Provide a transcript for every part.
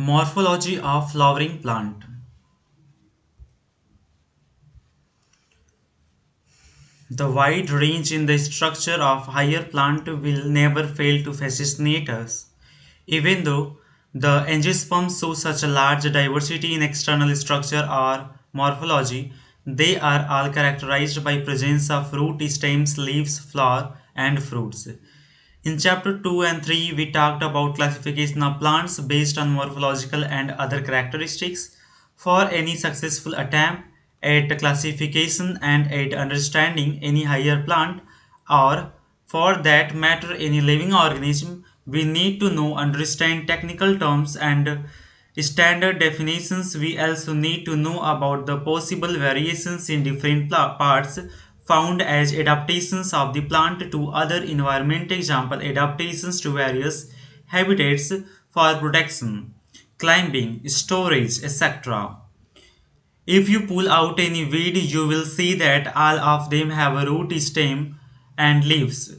Morphology of flowering plant. The wide range in the structure of higher plant will never fail to fascinate us. Even though the angiosperms show such a large diversity in external structure or morphology, they are all characterized by presence of root, stems, leaves, flower, and fruits. In chapter 2 and 3, we talked about classification of plants based on morphological and other characteristics. For any successful attempt at classification and at understanding any higher plant, or for that matter any living organism, we need to know understand technical terms and standard definitions. We also need to know about the possible variations in different parts found as adaptations of the plant to other environment, example adaptations to various habitats for protection, climbing, storage, etc. If you pull out any weed, you will see that all of them have a root, stem, and leaves.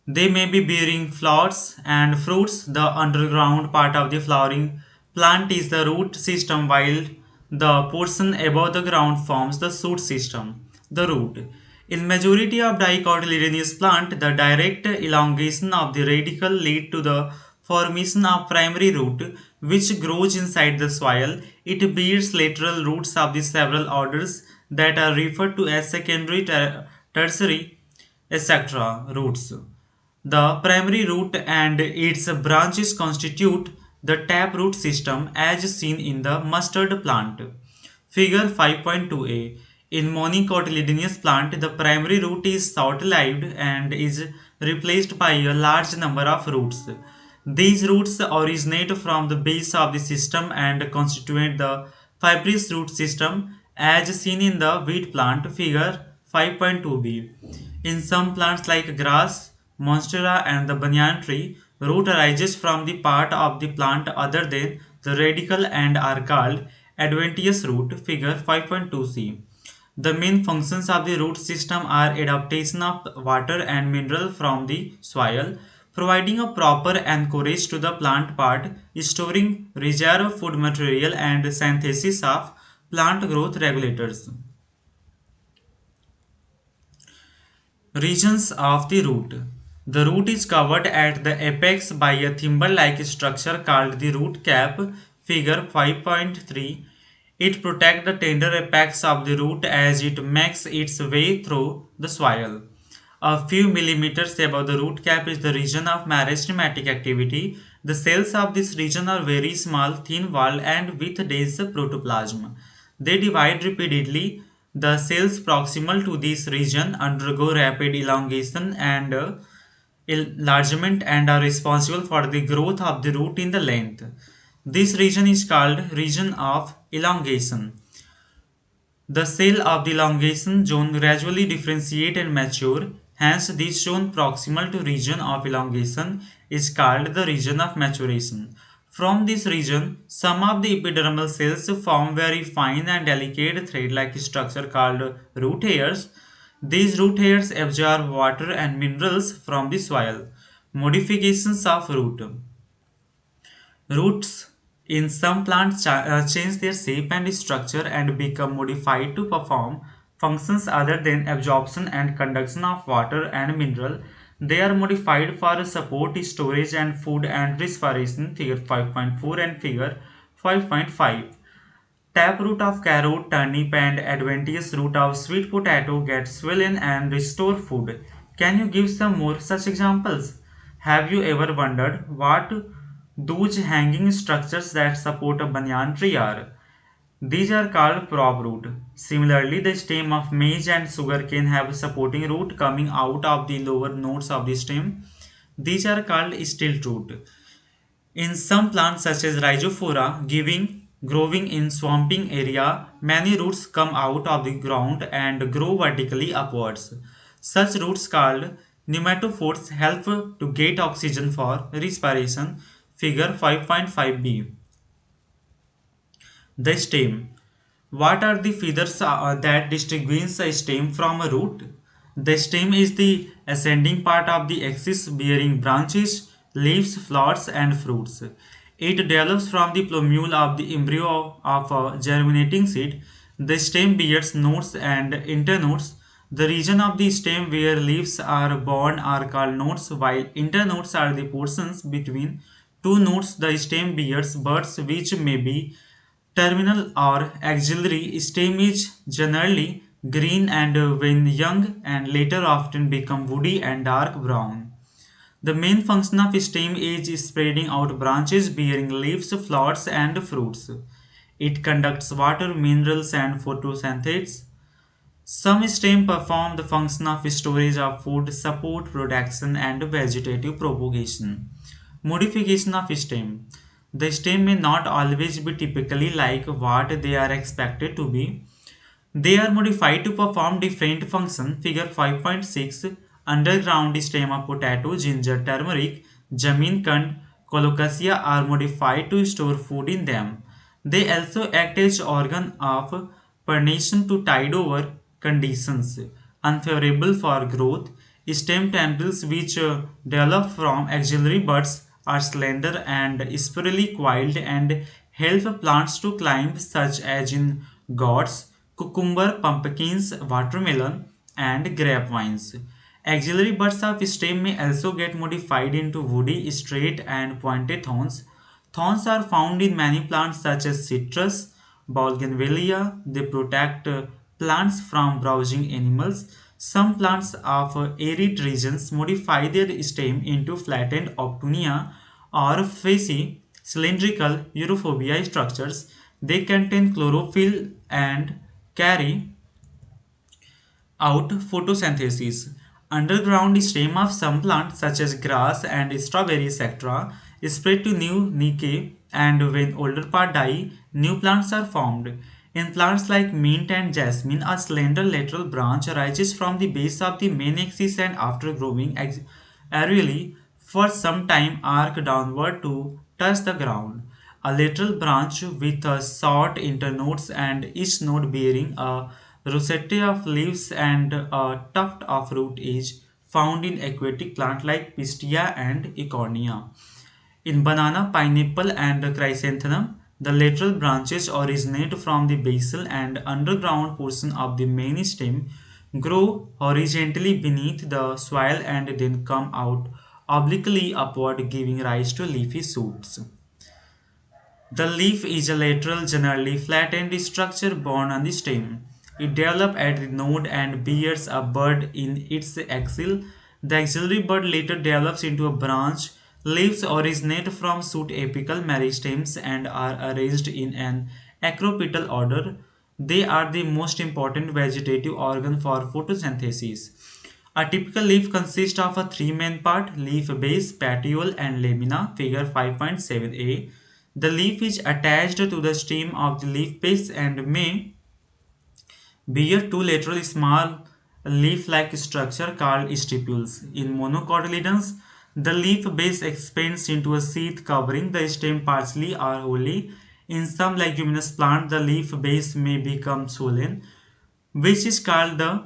They may be bearing flowers and fruits. The underground part of the flowering plant is the root system, while the portion above the ground forms the shoot system, the root. In majority of dicotyledonous plant, the direct elongation of the radicle lead to the formation of primary root, which grows inside the soil. It bears lateral roots of the several orders that are referred to as secondary, tertiary, etc. roots. The primary root and its branches constitute the taproot system as seen in the mustard plant. Figure 5.2a. In monocotyledonous plant, the primary root is short-lived and is replaced by a large number of roots. These roots originate from the base of the system and constitute the fibrous root system as seen in the wheat plant. Figure 5.2b. In some plants like grass, monstera and the banyan tree, root arises from the part of the plant other than the radicle and are called adventitious root. Figure 5.2c. The main functions of the root system are adaptation of water and mineral from the soil, providing a proper anchorage to the plant part, storing reserve food material and synthesis of plant growth regulators. Regions of the root. The root is covered at the apex by a thimble-like structure called the root cap. Figure 5.3. It protects the tender apex of the root as it makes its way through the soil. A few millimeters above the root cap is the region of meristematic activity. The cells of this region are very small, thin-walled and with dense protoplasm. They divide repeatedly. The cells proximal to this region undergo rapid elongation and enlargement and are responsible for the growth of the root in the length. This region is called region of elongation. The cell of the elongation zone gradually differentiate and mature. Hence, this zone proximal to region of elongation is called the region of maturation. From this region, some of the epidermal cells form very fine and delicate thread-like structure called root hairs. These root hairs absorb water and minerals from the soil. Modifications of root. Roots in some plants change their shape and structure and become modified to perform functions other than absorption and conduction of water and mineral. They are modified for support, storage and food and respiration. Figure 5.4 and figure 5.5. Taproot of carrot, turnip and adventitious root of sweet potato get swollen and restore food. Can you give some more such examples? Have you ever wondered what those hanging structures that support a banyan tree are? These are called prop root. Similarly, the stem of maize and sugarcane have a supporting root coming out of the lower nodes of the stem. These are called stilt root. In some plants such as Rhizophora, growing in swamping area, many roots come out of the ground and grow vertically upwards. Such roots called pneumatophores help to get oxygen for respiration. Figure 5.5b. The stem. What are the feathers that distinguish a stem from a root? The stem is the ascending part of the axis bearing branches, leaves, flowers and fruits. It develops from the plumule of the embryo of a germinating seed. The stem bears nodes and internodes. The region of the stem where leaves are born are called nodes, while internodes are the portions between two nodes. The stem bears buds which may be terminal or axillary. Stem is generally green and when young and later often become woody and dark brown. The main function of stem is spreading out branches bearing leaves, flowers, and fruits. It conducts water, minerals, and photosynthesis. Some stem perform the function of storage of food, support production, and vegetative propagation. Modification of stem. The stem may not always be typically like what they are expected to be. They are modified to perform different functions. Figure 5.6 underground stem of potato, ginger, turmeric, jameen kand, colocasia are modified to store food in them. They also act as organ of pernation to tide over conditions unfavorable for growth. Stem tendrils which develop from axillary buds are slender and spirally coiled and help plants to climb such as in gourds, cucumber, pumpkins, watermelon, and grapevines. Auxiliary buds of stem may also get modified into woody, straight, and pointed thorns. Thorns are found in many plants such as citrus, bougainvillea. They protect plants from browsing animals. Some plants of arid regions modify their stem into flattened obtunia or fachy cylindrical europhobia structures. They contain chlorophyll and carry out photosynthesis. Underground stem of some plants such as grass and strawberry etc. spread to new niche and when older part die, new plants are formed. In plants like mint and jasmine, a slender lateral branch arises from the base of the main axis and after growing aerially for some time arc downward to touch the ground. A lateral branch with a short internodes and each node bearing a rosette of leaves and a tuft of root is found in aquatic plants like Pistia and Ecornia. In banana, pineapple, and chrysanthemum, the lateral branches originate from the basal and underground portion of the main stem, grow horizontally beneath the soil, and then come out obliquely upward, giving rise to leafy shoots. The leaf is a lateral, generally flattened structure borne on the stem. It develops at the node and bears a bud in its axil. The axillary bud later develops into a branch. Leaves originate from shoot apical meristems and are arranged in an acropetal order. They are the most important vegetative organ for photosynthesis. A typical leaf consists of a three main part, leaf base, petiole and lamina, figure 5.7a. The leaf is attached to the stem of the leaf base and may bear two lateral small leaf-like structure called stipules. In monocotyledons, the leaf base expands into a sheath covering the stem partially or wholly. In some leguminous plants, the leaf base may become swollen, which is called the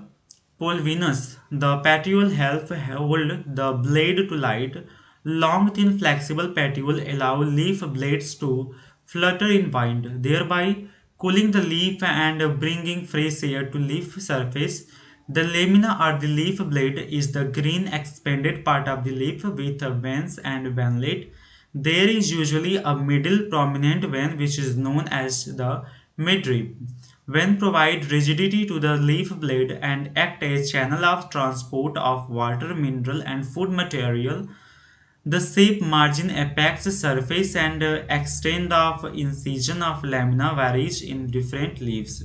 polvinus. The petiole help hold the blade to light. Long, thin, flexible petiole allow leaf blades to flutter in wind, thereby cooling the leaf and bringing fresh air to leaf surface. The lamina or the leaf blade is the green expanded part of the leaf with veins and venlet. There is usually a middle prominent vein which is known as the midrib. Vein provide rigidity to the leaf blade and act as channel of transport of water, mineral and food material. The shape, margin, apex, surface and extent of incision of lamina varies in different leaves.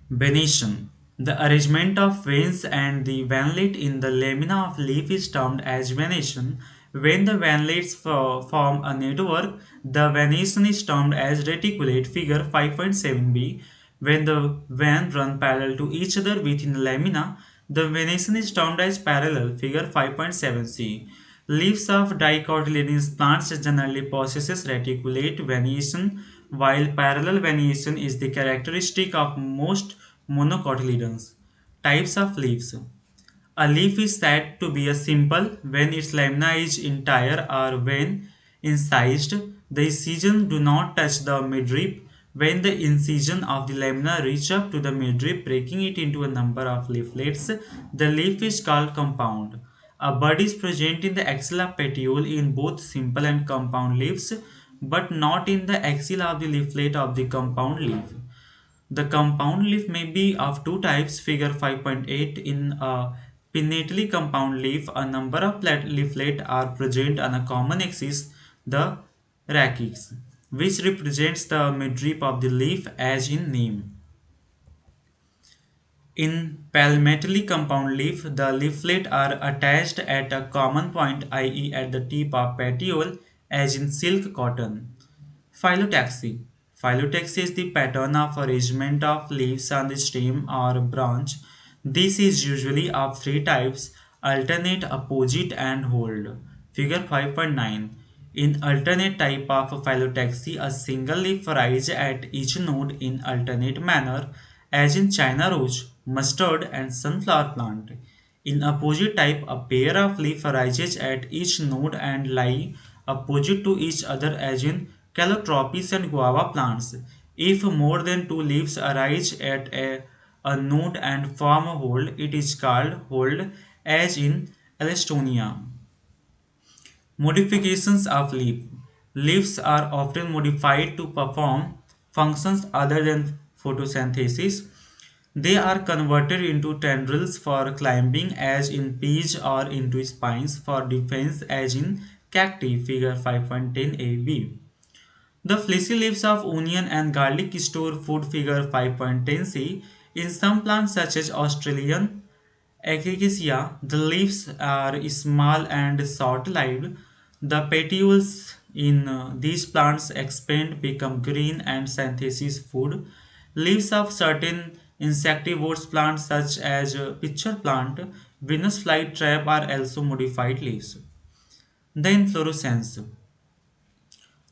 Venation. The arrangement of veins and the veinlet in the lamina of leaf is termed as venation. When the veinlets form a network, the venation is termed as reticulate. Figure 5.7b. When the veins run parallel to each other within the lamina, the venation is termed as parallel. Figure 5.7c. Leaves of dicotyledonous plants generally possesses reticulate venation, while parallel venation is the characteristic of most monocotyledons. Types of leaves. A leaf is said to be a simple when its lamina is entire or when incised. The incisions do not touch the midrib. When the incision of the lamina reach up to the midrib, breaking it into a number of leaflets, the leaf is called compound. A bud is present in the axilla petiole in both simple and compound leaves, but not in the axilla of the leaflet of the compound leaf. The compound leaf may be of two types. Figure 5.8. In a pinnately compound leaf, a number of leaflets are present on a common axis, the rachis, which represents the midrib of the leaf as in name. In palmately compound leaf, the leaflets are attached at a common point, i.e. at the tip of petiole, as in silk cotton. Phyllotaxy. Phyllotaxy is the pattern of arrangement of leaves on the stem or branch. This is usually of three types: alternate, opposite, and hold. Figure 5.9. In alternate type of phyllotaxy, a single leaf arises at each node in alternate manner, as in China rose, mustard, and sunflower plant. In opposite type, a pair of leaf arises at each node and lie opposite to each other, as in calotropis and guava plants. If more than two leaves arise at a node and form a hold, it is called hold, as in Elastonia. Modifications of leaf. Leaves are often modified to perform functions other than photosynthesis. They are converted into tendrils for climbing, as in peas, or into spines for defense, as in cacti. Figure 5.10a-b. The fleshy leaves of onion and garlic store food. Figure 5.10c. In some plants such as Australian Acacia, the leaves are small and short-lived. The petioles in these plants expand, become green, and synthesize food. Leaves of certain insectivorous plants such as pitcher plant, Venus flytrap are also modified leaves. The inflorescence.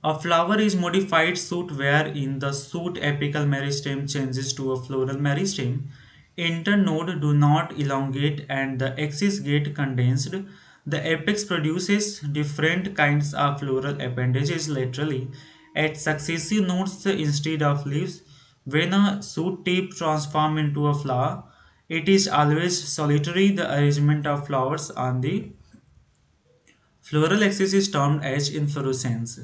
A flower is modified shoot wherein the shoot apical meristem changes to a floral meristem. Internode do not elongate and the axis get condensed. The apex produces different kinds of floral appendages laterally at successive nodes instead of leaves. When a shoot tip transforms into a flower, it is always solitary. The arrangement of flowers on the floral axis is termed as inflorescence.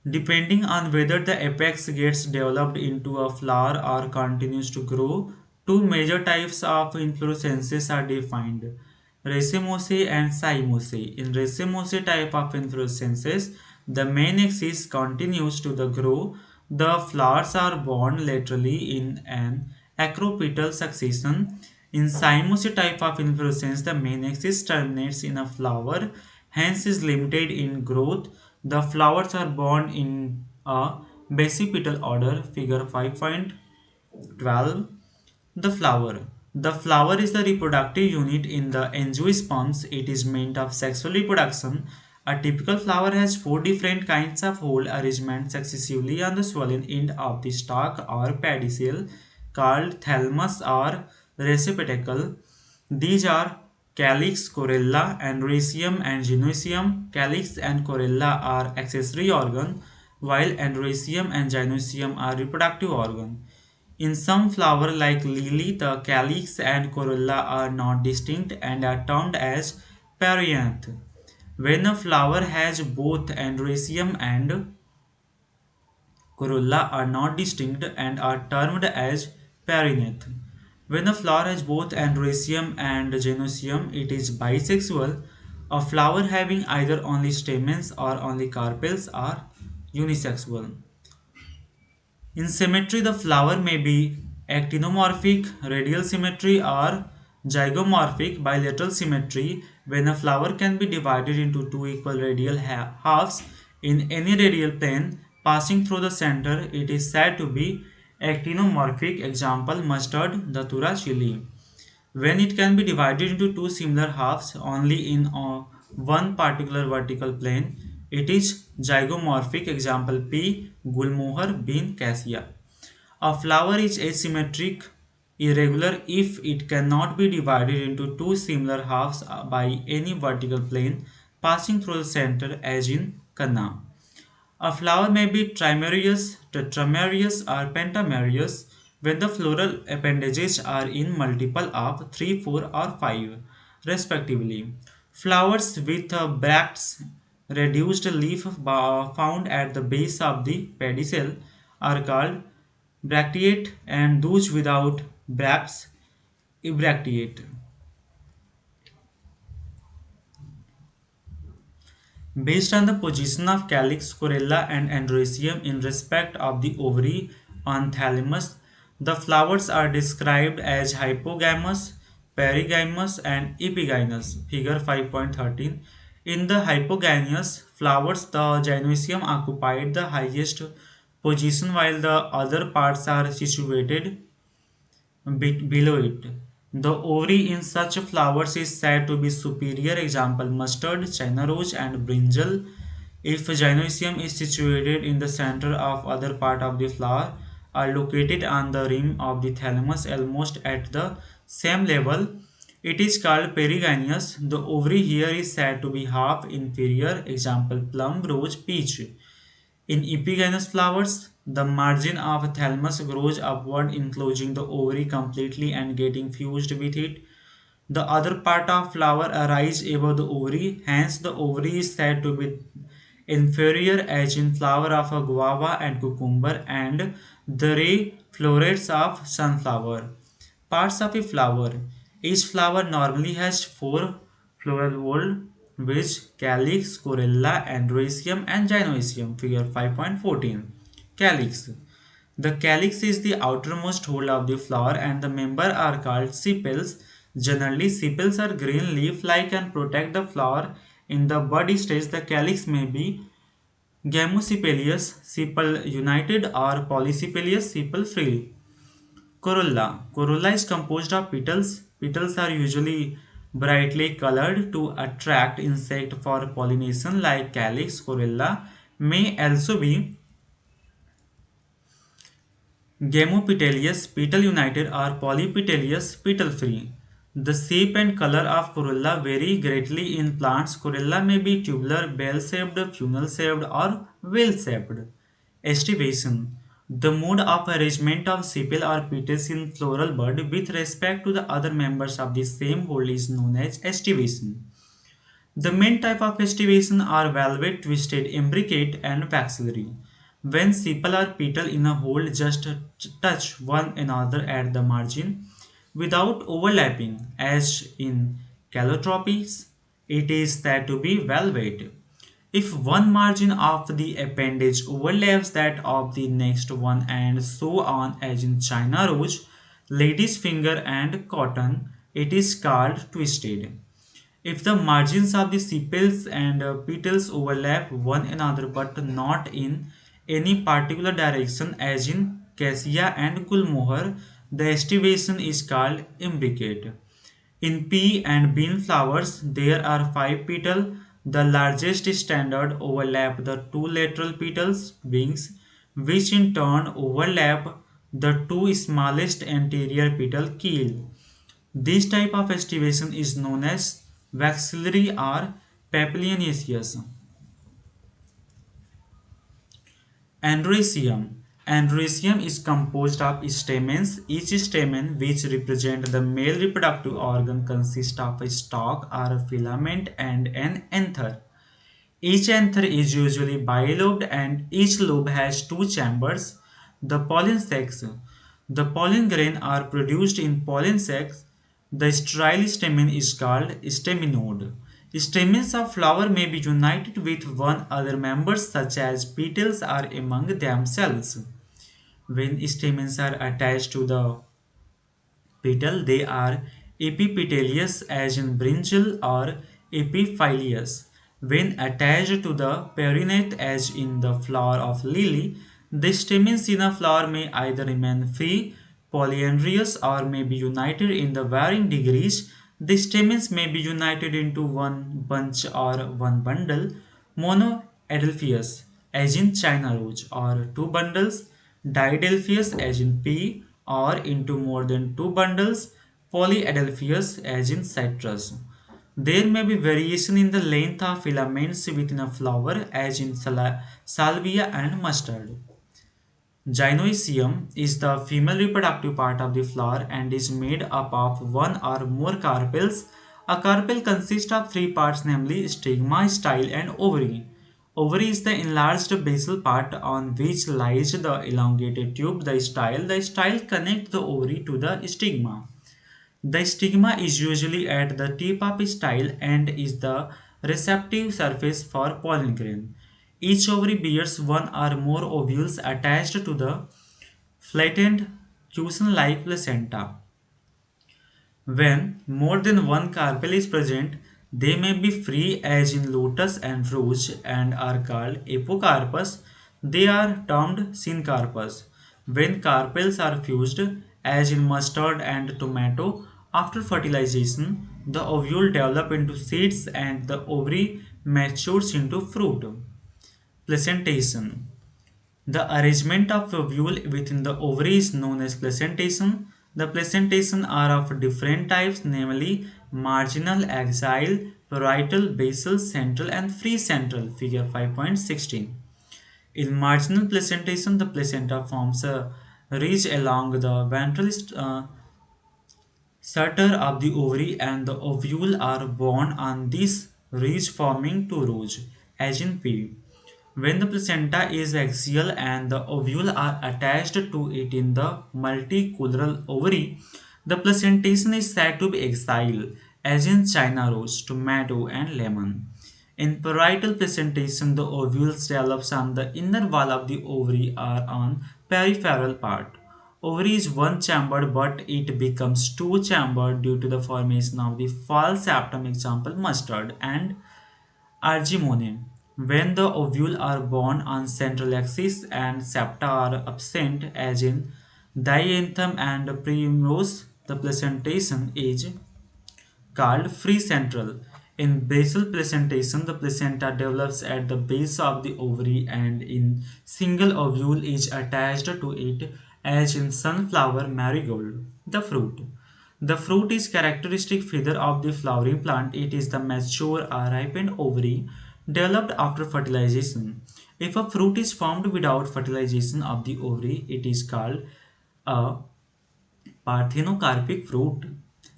Depending on whether the apex gets developed into a flower or continues to grow, two major types of inflorescences are defined: racemose and cymose. In racemose type of inflorescences, the main axis continues to the grow. The flowers are borne laterally in an acropetal succession. In cymose type of inflorescence, the main axis terminates in a flower, hence is limited in growth. The flowers are borne in a basipetal order. Figure 5.12. The flower. The flower is the reproductive unit in the angiosperms. It is meant of sexual reproduction. A typical flower has four different kinds of hole arrangements successively on the swollen end of the stalk or pedicel, called thalamus or receptacle. These are calyx, corolla, androecium, and gynoecium. Calyx and corolla are accessory organ, while androecium and gynoecium are reproductive organ. In some flower like lily, the calyx and corolla are not distinct and are termed as perianth. When a flower has both androecium and corolla are not distinct and are termed as perianth. When a flower has both androecium and gynoecium, it is bisexual. A flower having either only stamens or only carpels are unisexual. In symmetry, the flower may be actinomorphic, radial symmetry, or zygomorphic, bilateral symmetry. When a flower can be divided into two equal radial halves in any radial plane passing through the center, it is said to be actinomorphic. Example: mustard, datura, chili. When it can be divided into two similar halves only in one particular vertical plane, it is zygomorphic. Example: pea, gulmohar, bean, cassia. A flower is asymmetric irregular if it cannot be divided into two similar halves by any vertical plane passing through the center, as in Kanna. A flower may be trimerious, tetramerous, or pentamerous when the floral appendages are in multiple of 3, 4, or 5, respectively. Flowers with bracts, reduced leaf found at the base of the pedicel are called bracteate, and those without bracts, ebracteate. Based on the position of calyx, corolla, and androecium in respect of the ovary on thalamus, the flowers are described as hypogamous, perigynous, and epigynous. Figure 5.13. In the hypogynous flowers, the gynoecium occupied the highest position while the other parts are situated bit below it. The ovary in such flowers is said to be superior. Example mustard, china rose, and brinjal. If gynoecium is situated in the center of other part of the flower are located on the rim of the thalamus almost at the same level, it is called perigynous. The ovary here is said to be half inferior. Example plum, rose, peach. In epigynous flowers, the margin of thalamus grows upward, enclosing the ovary completely and getting fused with it. The other part of flower arises above the ovary, hence the ovary is said to be inferior, as in flower of a guava and cucumber, and the ray florets of sunflower. Parts of a flower. Each flower normally has four floral whorls, which calyx, corolla, androecium, and gynoecium. Figure 5.14. Calyx. The calyx is the outermost hole of the flower, and the members are called sepals. Generally, sepals are green leaf-like and protect the flower. In the bud stage, the calyx may be gamosepalous, sepal united, or polysepalous, sepal free. Corolla. Corolla is composed of petals. Petals are usually brightly colored to attract insect for pollination, like calyx. Corolla may also be gamopetalious, petal united, or polypetalious, petal free. The shape and color of corolla vary greatly in plants. Corolla may be tubular, bell-shaped, funnel-shaped, or wheel-shaped. Estivation. The mode of arrangement of sepal or petals in floral bud with respect to the other members of the same whole is known as estivation. The main type of estivation are velvet, twisted, imbricate, and maxillary. When sepal or petal in a hole just touch one another at the margin without overlapping, as in calotropes, it is said to be velvet. If one margin of the appendage overlaps that of the next one and so on, as in China rose, lady's finger, and cotton, it is called twisted. If the margins of the sepals and petals overlap one another but not in any particular direction, as in cassia and gulmohar, the estivation is called imbricate. In pea and bean flowers, there are five petals. The largest standard overlap the two lateral petals, wings, which in turn overlap the two smallest anterior petal, keel. This type of estivation is known as vexillary or papilionaceous. Androecium. Androecium is composed of stamens. Each stamen, which represent the male reproductive organ, consists of a stalk or a filament and an anther. Each anther is usually bilobed and each lobe has two chambers. The pollen sacs. The pollen grain are produced in pollen sacs. The sterile stamen is called staminode. Stamens of flower may be united with one other members such as petals are among themselves. When stamens are attached to the petal, they are epipetalious, as in brinjal, or epiphyllous. When attached to the perinath, as in the flower of lily, the stamens in a flower may either remain free, polyandrous, or may be united in the varying degrees. The stamens may be united into one bunch or one bundle, monoadelphous, as in China rose, or two bundles, diadelphous, as in pea, or into more than two bundles, polyadelphous as in citrus. There may be variation in the length of filaments within a flower as in salvia and mustard. Gynoecium is the female reproductive part of the flower and is made up of one or more carpels. A carpel consists of three parts, namely stigma, style, and ovary. Ovary is the enlarged basal part on which lies the elongated tube, the style. The style connects the ovary to the stigma. The stigma is usually at the tip of style and is the receptive surface for pollen grain. Each ovary bears one or more ovules attached to the flattened cushion-like placenta. When more than one carpel is present, they may be free as in lotus and rose and are called apocarpus. They are termed syncarpus. When carpels are fused, as in mustard and tomato, after fertilization, the ovule develop into seeds and the ovary matures into fruit. Placentation. The arrangement of ovule within the ovary is known as placentation. The placentation are of different types, namely marginal, axial, parietal, basal, central, and free central. Figure 5.16. In marginal placentation, the placenta forms a ridge along the ventral suture of the ovary and the ovule are borne on this ridge forming two rows, as in P. When the placenta is axial and the ovule are attached to it in the multicultural ovary, the placentation is said to be axial, as in China rose, tomato, and lemon. In parietal placentation, the ovules develops on the inner wall of the ovary or on peripheral part. Ovary is one-chambered, but it becomes two-chambered due to the formation of the false septum, example mustard, and argemone. When the ovule are borne on central axis and septa are absent, as in dianthem and primrose, the placentation is called free central. In basal placentation, the placenta develops at the base of the ovary and in single ovule is attached to it, as in sunflower marigold. The fruit. The fruit is characteristic feature of the flowering plant. It is the mature or ripened ovary developed after fertilization. If a fruit is formed without fertilization of the ovary, it is called a parthenocarpic fruit.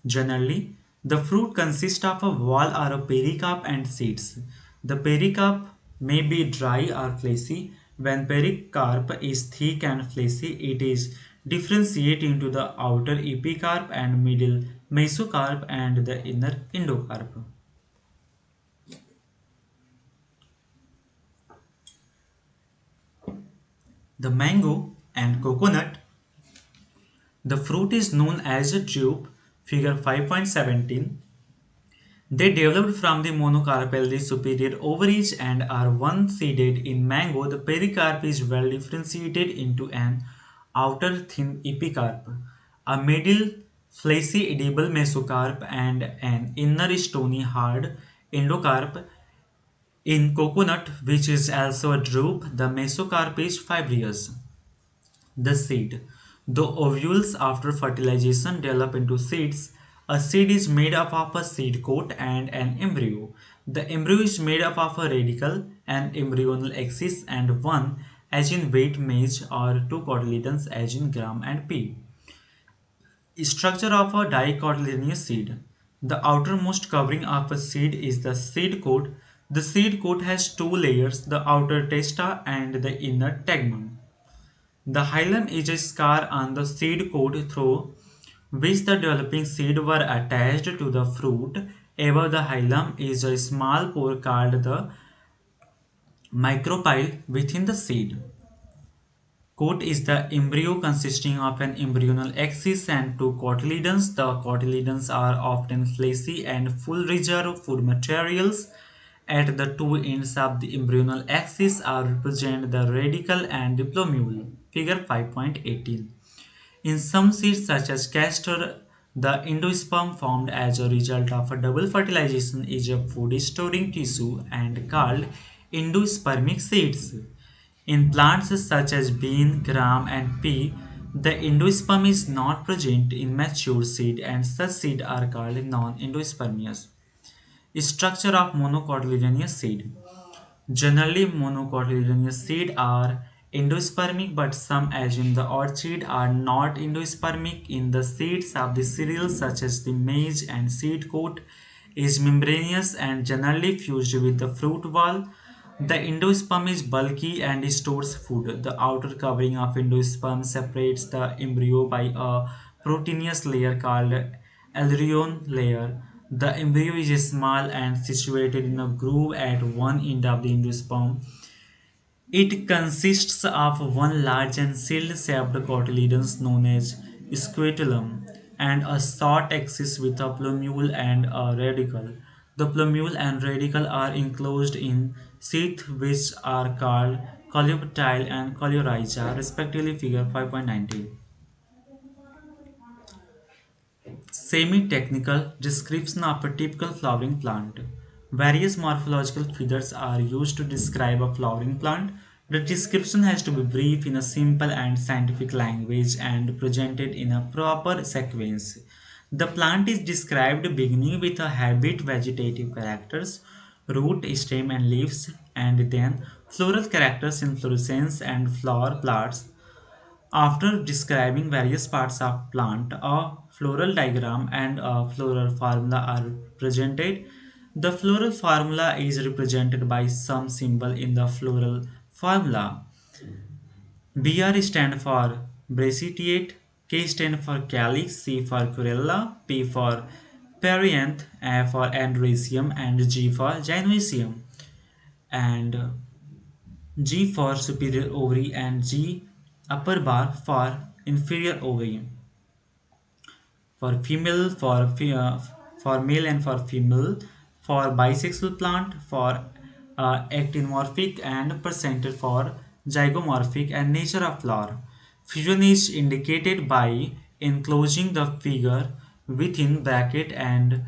Generally, the fruit consists of a wall or a pericarp and seeds. The pericarp may be dry or fleshy. When pericarp is thick and fleshy, it is differentiated into the outer epicarp and middle mesocarp and the inner endocarp. The mango and coconut. The fruit is known as a drupe, figure 5.17. They developed from the monocarpally superior ovaries and are one-seeded. In mango, the pericarp is well differentiated into an outer thin epicarp, a middle fleshy edible mesocarp, and an inner stony hard endocarp. In coconut, which is also a drupe, the mesocarp is fibrous. The seed. The ovules after fertilization develop into seeds. A seed is made up of a seed coat and an embryo. The embryo is made up of a radicle, an embryonal axis, and one, as in weight measure, or two cotyledons, as in gram and p. Structure of a dicotyledonous seed. The outermost covering of a seed is the seed coat. The seed coat has two layers, the outer testa and the inner tegmen. The hilum is a scar on the seed coat through which the developing seed were attached to the fruit. Above the hilum is a small pore called the micropyle within the seed. Coat is the embryo consisting of an embryonal axis and two cotyledons. The cotyledons are often fleshy and full reserve food materials. At the two ends of the embryonal axis are represent the radicle and diplomule. Figure 5.18. In some seeds such as castor, the endosperm formed as a result of a double fertilization is a food storing tissue and called endospermic seeds. In plants such as bean, gram, and pea, The endosperm is not present in mature seed and such seed are called non-endospermous. Structure of monocotyledonous seed. Generally, monocotyledonous seed are endospermic, but some, as in the orchid, are not endospermic. In the seeds of the cereals, such as the maize and seed coat, is membranous and generally fused with the fruit wall. The endosperm is bulky and stores food. The outer covering of endosperm separates the embryo by a proteinous layer called elyrion layer. The embryo is small and situated in a groove at one end of the endosperm. It consists of one large and shield-shaped cotyledons known as scutellum and a short axis with a plumule and a radicle. The plumule and radicle are enclosed in sheath which are called coluptile and colurhiza, respectively figure 5.19. Semi-technical description of a typical flowering plant. Various morphological features are used to describe a flowering plant. The description has to be brief in a simple and scientific language and presented in a proper sequence. The plant is described beginning with a habit vegetative characters, root, stem and leaves, and then floral characters, inflorescence and flower parts. After describing various parts of plant, a floral diagram and a floral formula are presented. The floral formula is represented by some symbol in the floral formula. BR stand for bracteate, K stand for calyx, C for corolla, P for perianth, A for androecium, and G for gynoecium. And G for superior ovary and G upper bar for inferior ovary. For female, for male and for female, for bisexual plant, for actinomorphic and percenter for zygomorphic and nature of flower. Fusion is indicated by enclosing the figure within bracket and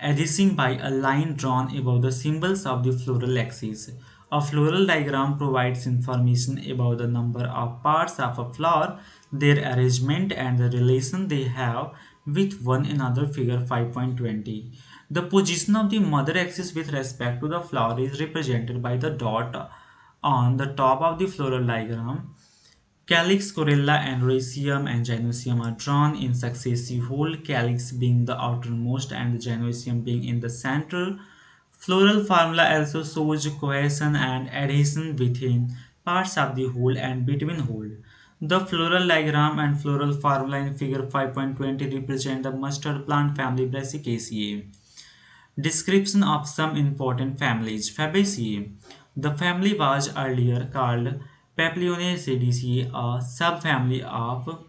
adhering by a line drawn above the symbols of the floral axis. A floral diagram provides information about the number of parts of a flower, their arrangement, and the relation they have with one another. Figure 5.20. The position of the mother axis with respect to the flower is represented by the dot on the top of the floral diagram. Calyx, corolla, and racemium and gynoecium are drawn in successive whole, calyx being the outermost and the gynoecium being in the center. Floral formula also shows cohesion and adhesion within parts of the whole and between whole. The floral diagram and floral formula in figure 5.20 represent the mustard plant family Brassicaceae. Description of some important families. Fabaceae. The family was earlier called Papilionaceae, a subfamily of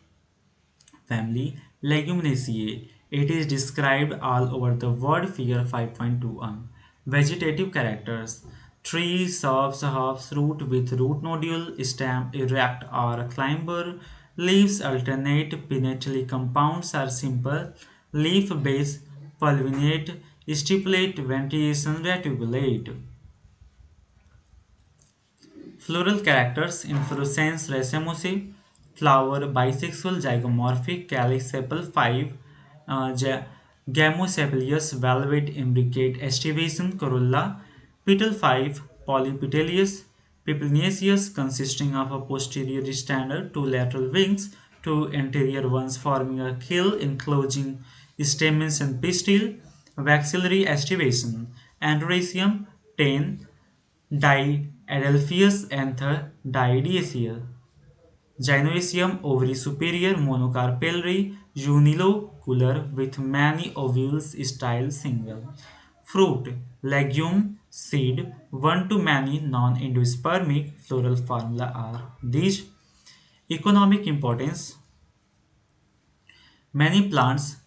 family Leguminosae. It is described all over the world. Figure 5.21. Vegetative characters. Tree, shrubs, herbs, root with root nodule, stem erect or climber, leaves alternate, pinnately compounds are simple, leaf base fulminate, stipulate, ventilation reticulate. Floral characters: inflorescence racemose, flower bisexual zygomorphic, calyx sepal 5, gamosepalious, velvet imbricate, estivation, corolla, petal 5, polypetalious, pipilinaceous, consisting of a posterior standard, two lateral wings, two anterior ones forming a keel enclosing stamens and pistil, waxillary estivation, androecium 10, Diadelphius anther dioecious. Gynoecium ovary superior monocarpellary unilocular with many ovules style single. Fruit, legume, seed, one to many non-endospermic floral formula are these. Economic importance. Many plants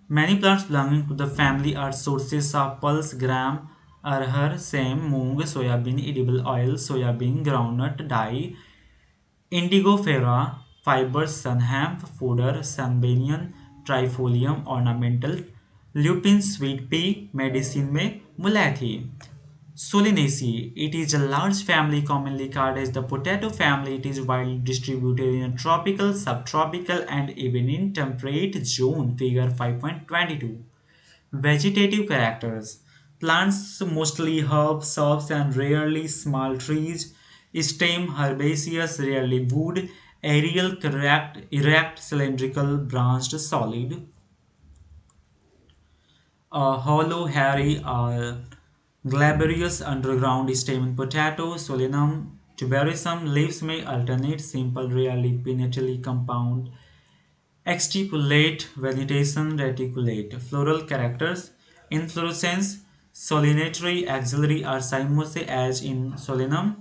Many plants belonging to the family are sources of pulse, gram, arhar, same, moong, soybean, edible oil, soybean, groundnut, dye, indigofera, fibers, sun hemp, fodder, sunbanian, trifolium, ornamental, Lupin sweet pea medicine में मुलायथी. Solanaceae. It is a large family commonly called as the potato family. It is widely distributed in tropical, subtropical, and even in temperate zone. Figure 5.22. Vegetative characters. Plants mostly herbs, shrubs, and rarely small trees. Stem herbaceous, rarely wood. Aerial, correct, erect, cylindrical, branched, solid. Hollow, hairy, glabrous underground stem potato, solanum, tuberosum. Leaves may alternate, simple, rarely pinnately compound. Extrapolate, vegetation, reticulate. Floral characters. Inflorescence, solitary, axillary, or cymose as in solanum.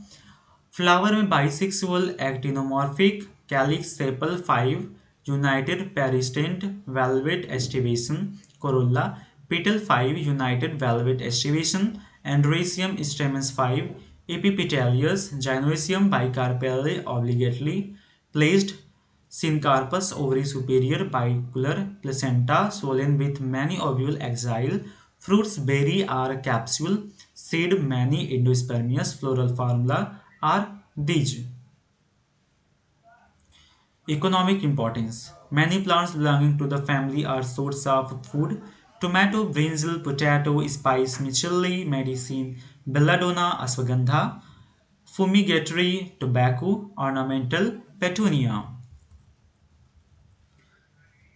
Flower में bisexual, actinomorphic, calyx sepal 5, united peristent, velvet estivation, corolla, petal 5, united velvet estivation, androecium stamens 5, epipetalious, gynoecium bicarpelle obligately placed, syncarpus ovary superior, bicular, placenta, swollen with many ovule axile, fruits berry or capsule, seed many endospermous, floral formula are these. Economic importance. Many plants belonging to the family are source of food. Tomato, brinjal, potato, spice, chili, medicine, belladonna, ashwagandha, fumigatory, tobacco, ornamental, petunia.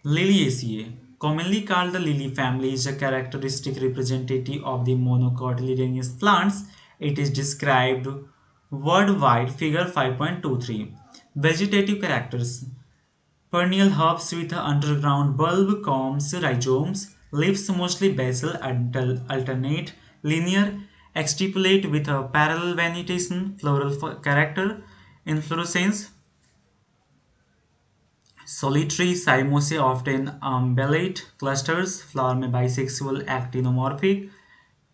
Liliaceae, commonly called the lily family, is a characteristic representative of the monocotyledonous plants. It is described worldwide. Figure 5.23. Vegetative characters. Perennial herbs with underground bulb, combs, rhizomes, leaves mostly basal, alternate, linear, extrapolate with a parallel vegetation, floral character, inflorescence, solitary, cymose often umbellate, clusters, flower में bisexual, actinomorphic,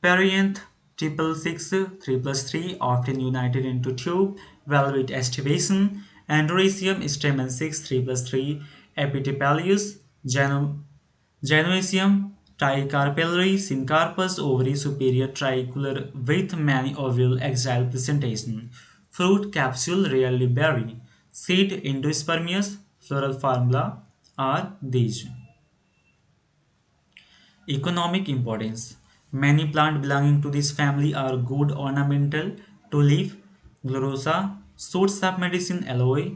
perianth, triple six, 3 plus 3, often united into tube, velvet estivation, androecium, stamen 6, 3 plus 3, epitapalius, Gynoecium, tricarpellary, syncarpus, ovary superior, triangular with many ovule axial presentation. Fruit capsule rarely berry. Seed endospermous. Floral formula are these. Economic importance. Many plants belonging to this family are good ornamental. Tulip, glorosa, shoots of medicine, aloe,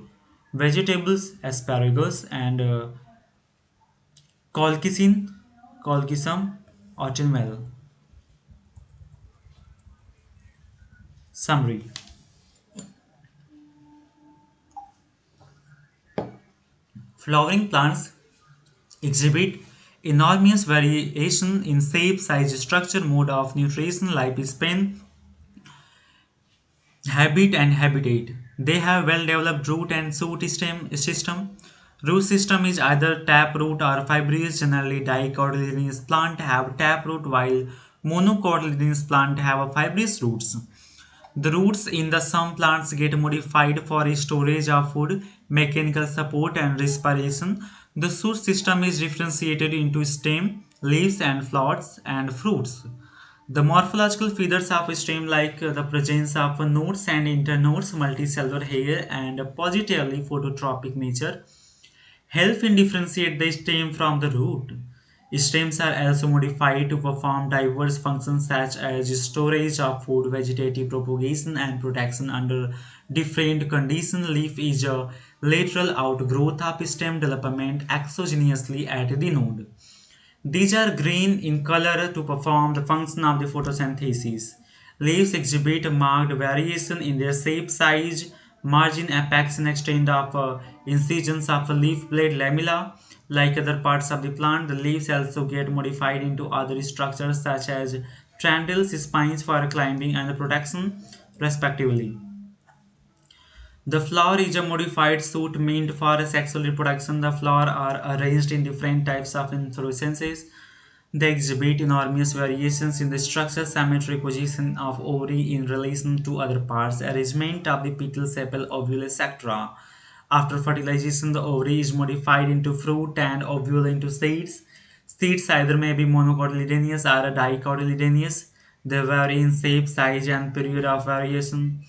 vegetables, asparagus, and colchicine, colchicum, autumnal. Summary. Flowering plants exhibit enormous variation in shape, size, structure, mode of nutrition, lifespan, habit, and habitat. They have well-developed root and shoot stem system. Root system is either taproot or fibrous. Generally, dicotyledonous plant have taproot, while monocotyledonous plant have a fibrous roots. The roots in the some plants get modified for storage of food, mechanical support, and respiration. The shoot system is differentiated into stem, leaves, and flowers and fruits. The morphological features of stem, like the presence of nodes and internodes, multicellular hair, and positively phototropic nature, help in differentiate the stem from the root. Stems are also modified to perform diverse functions such as storage of food, vegetative propagation, and protection under different conditions. Leaf is a lateral outgrowth of stem development exogenously at the node. These are green in color to perform the function of the photosynthesis. Leaves exhibit a marked variation in their shape, size, margin, apex, and extent of incisions of a leaf blade lamella. Like other parts of the plant, the leaves also get modified into other structures such as trandles, spines for climbing and protection, respectively. The flower is a modified suit meant for sexual reproduction. The flowers are arranged in different types of inflorescences. They exhibit enormous variations in the structure, symmetry, position of ovary in relation to other parts, arrangement of the petal, sepal, ovule, etc. After fertilization, the ovary is modified into fruit and ovule into seeds. Seeds either may be monocotyledonous or dicotyledonous. They vary in shape, size, and period of variation.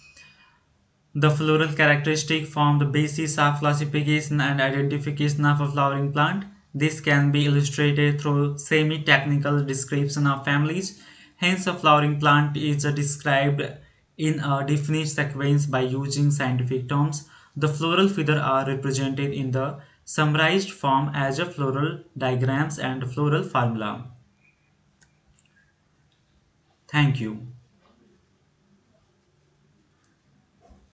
The floral characteristics form the basis of classification and identification of a flowering plant. This can be illustrated through semi-technical description of families. Hence, a flowering plant is described in a definite sequence by using scientific terms. The floral feathers are represented in the summarized form as a floral diagrams and floral formula. Thank you.